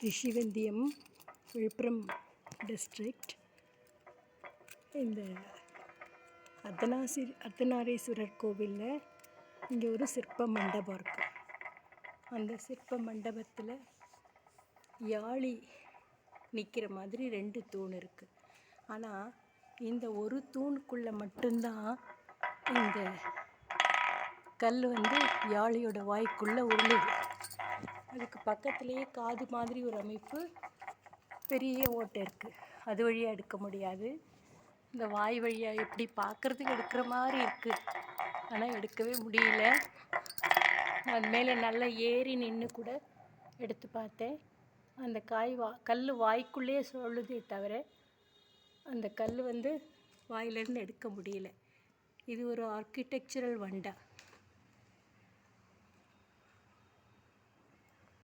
Rishivandiyam, Villupuram district. இந்த அர்த்தநாரீஸ்வரர் கோவிலில் இங்கே ஒரு சிற்ப மண்டபம் இருக்குது. அந்த சிற்ப மண்டபத்தில் யாழி நிற்கிற மாதிரி 2 தூண் இருக்குது. ஆனால் இந்த ஒரு தூணுக்குள்ளே மட்டும்தான் இந்த கல் யாழியோட வாய்க்குள்ளே உருளுது. அதுக்கு பக்கத்துலேயே காது மாதிரி ஒரு அமைப்பு, பெரிய ஓட்டை இருக்குது. அது வழியாக எடுக்க முடியாது. இந்த வாய் வழியாக எப்படி பார்க்குறதுக்கு எடுக்கிற மாதிரி இருக்குது, ஆனால் எடுக்கவே முடியல. அது மேலே நல்லா ஏறி நின்று கூட எடுத்து பார்த்தேன். அந்த கல் வாய்க்குள்ளேயே சொல்லுதே தவிர அந்த கல் வாயிலேருந்து எடுக்க முடியல. இது ஒரு ஆர்கிடெக்சரல் வண்டா.